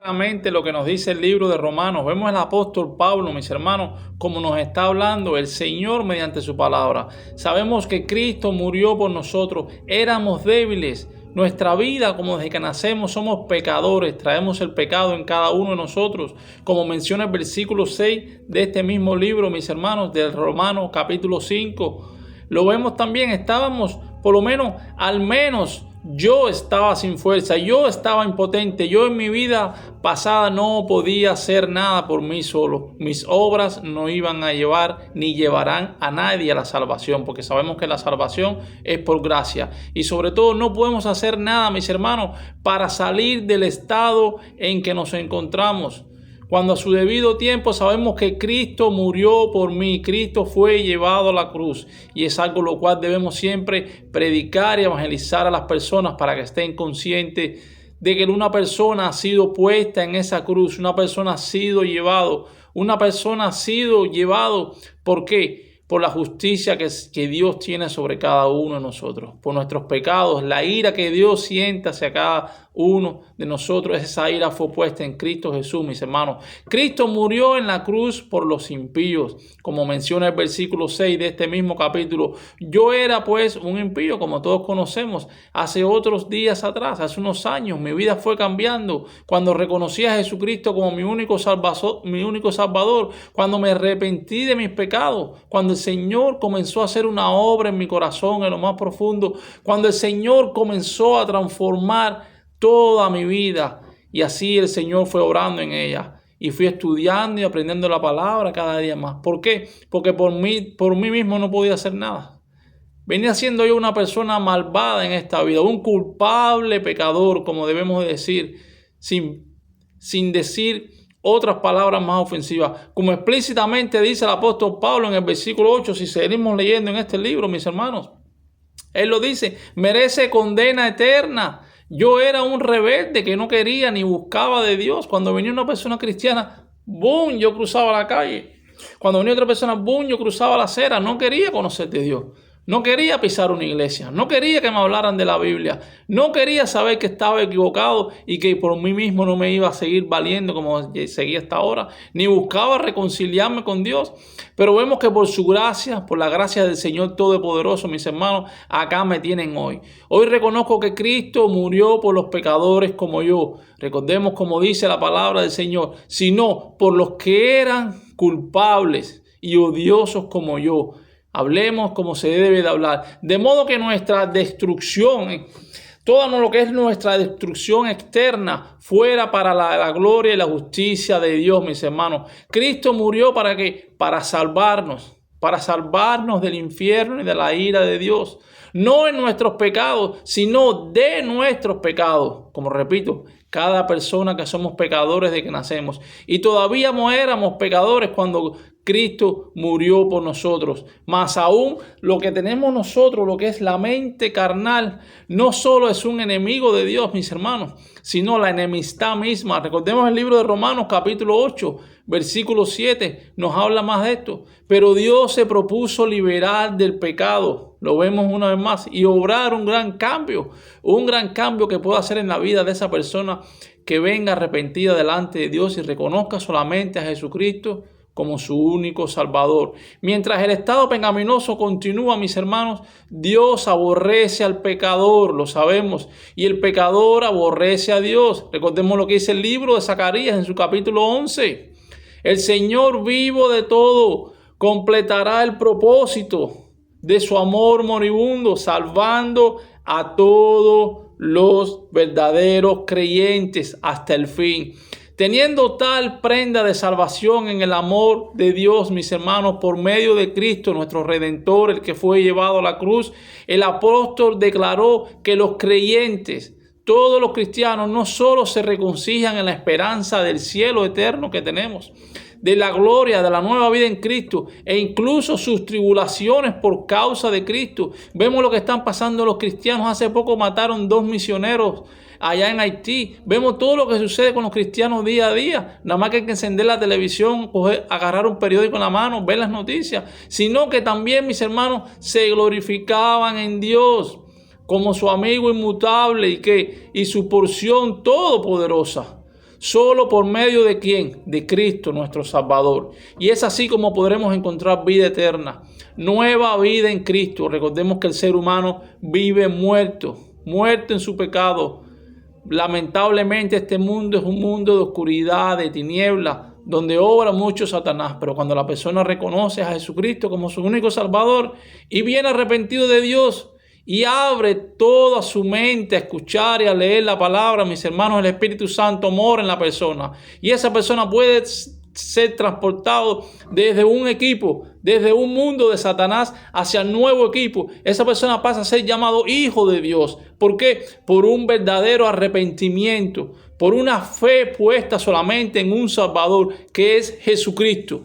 Lo que nos dice el libro de Romanos. Vemos el apóstol Pablo, mis hermanos, como nos está hablando el Señor mediante su palabra. Sabemos que Cristo murió por nosotros. Éramos débiles. Nuestra vida, como desde que nacemos, somos pecadores. Traemos el pecado en cada uno de nosotros. Como menciona el versículo 6 de este mismo libro, mis hermanos, del Romanos capítulo 5. Lo vemos también. Estábamos, por lo menos, al menos, yo estaba sin fuerza, yo estaba impotente, yo en mi vida pasada no podía hacer nada por mí solo. Mis obras no iban a llevar ni llevarán a nadie a la salvación, porque sabemos que la salvación es por gracia. Y sobre todo no podemos hacer nada, mis hermanos, para salir del estado en que nos encontramos. Cuando a su debido tiempo sabemos que Cristo murió por mí, Cristo fue llevado a la cruz, y es algo lo cual debemos siempre predicar y evangelizar a las personas para que estén conscientes de que una persona ha sido puesta en esa cruz, una persona ha sido llevado, ¿por qué? Por la justicia que Dios tiene sobre cada uno de nosotros, por nuestros pecados, la ira que Dios siente hacia cada uno de nosotros, esa ira fue puesta en Cristo Jesús, mis hermanos. Cristo murió en la cruz por los impíos, como menciona el versículo 6 de este mismo capítulo. Yo era pues un impío, como todos conocemos, hace otros días atrás, hace unos años, mi vida fue cambiando cuando reconocí a Jesucristo como mi único Salvador, cuando me arrepentí de mis pecados, cuando el Señor comenzó a hacer una obra en mi corazón, en lo más profundo, cuando el Señor comenzó a transformar toda mi vida, y así el Señor fue obrando en ella, y fui estudiando y aprendiendo la palabra cada día más. ¿Por qué? Porque por mí mismo no podía hacer nada. Venía siendo yo una persona malvada en esta vida, un culpable pecador, como debemos decir, sin decir otras palabras más ofensivas. Como explícitamente dice el apóstol Pablo en el versículo 8, si seguimos leyendo en este libro, mis hermanos, él lo dice: merece condena eterna. Yo era un rebelde que no quería ni buscaba de Dios. Cuando venía una persona cristiana, ¡boom!, yo cruzaba la calle. Cuando venía otra persona, ¡boom!, yo cruzaba la acera. No quería conocer de Dios. No quería pisar una iglesia. No quería que me hablaran de la Biblia. No quería saber que estaba equivocado y que por mí mismo no me iba a seguir valiendo como seguía hasta ahora. Ni buscaba reconciliarme con Dios. Pero vemos que por su gracia, por la gracia del Señor Todopoderoso, mis hermanos, acá me tienen hoy. Hoy reconozco que Cristo murió por los pecadores como yo. Recordemos como dice la palabra del Señor, sino por los que eran culpables y odiosos como yo. Hablemos como se debe de hablar. De modo que nuestra destrucción, todo lo que es nuestra destrucción externa, fuera para la gloria y la justicia de Dios, mis hermanos. Cristo murió ¿para qué? Para salvarnos del infierno y de la ira de Dios. No en nuestros pecados, sino de nuestros pecados. Como repito, cada persona que somos pecadores de que nacemos. Y todavía no éramos pecadores cuando Cristo murió por nosotros. Más aún, lo que tenemos nosotros, lo que es la mente carnal, no solo es un enemigo de Dios, mis hermanos, sino la enemistad misma. Recordemos el libro de Romanos capítulo 8, versículo 7, nos habla más de esto. Pero Dios se propuso liberar del pecado, lo vemos una vez más, y obrar un gran cambio que pueda hacer en la vida de esa persona que venga arrepentida delante de Dios y reconozca solamente a Jesucristo como su único Salvador. Mientras el estado pecaminoso continúa, mis hermanos, Dios aborrece al pecador, lo sabemos, y el pecador aborrece a Dios. Recordemos lo que dice el libro de Zacarías en su capítulo 11. El Señor vivo de todo completará el propósito de su amor moribundo, salvando a todos los verdaderos creyentes hasta el fin. Teniendo tal prenda de salvación en el amor de Dios, mis hermanos, por medio de Cristo, nuestro Redentor, el que fue llevado a la cruz, el apóstol declaró que los creyentes, todos los cristianos, no solo se regocijan en la esperanza del cielo eterno que tenemos, de la gloria, de la nueva vida en Cristo, e incluso sus tribulaciones por causa de Cristo. Vemos lo que están pasando los cristianos. Hace poco mataron 2 misioneros allá en Haití. Vemos todo lo que sucede con los cristianos día a día. Nada más que hay que encender la televisión, agarrar un periódico en la mano, ver las noticias. Sino que también, mis hermanos, se glorificaban en Dios como su amigo inmutable y su porción todopoderosa. Solo por medio de ¿quién? De Cristo, nuestro Salvador. Y es así como podremos encontrar vida eterna, nueva vida en Cristo. Recordemos que el ser humano vive muerto en su pecado. Lamentablemente este mundo es un mundo de oscuridad, de tinieblas, donde obra mucho Satanás. Pero cuando la persona reconoce a Jesucristo como su único Salvador y viene arrepentido de Dios y abre toda su mente a escuchar y a leer la palabra, mis hermanos, el Espíritu Santo mora en la persona. Y esa persona puede ser transportado desde un equipo, desde un mundo de Satanás hacia el nuevo equipo. Esa persona pasa a ser llamado hijo de Dios. ¿Por qué? Por un verdadero arrepentimiento, por una fe puesta solamente en un Salvador, que es Jesucristo.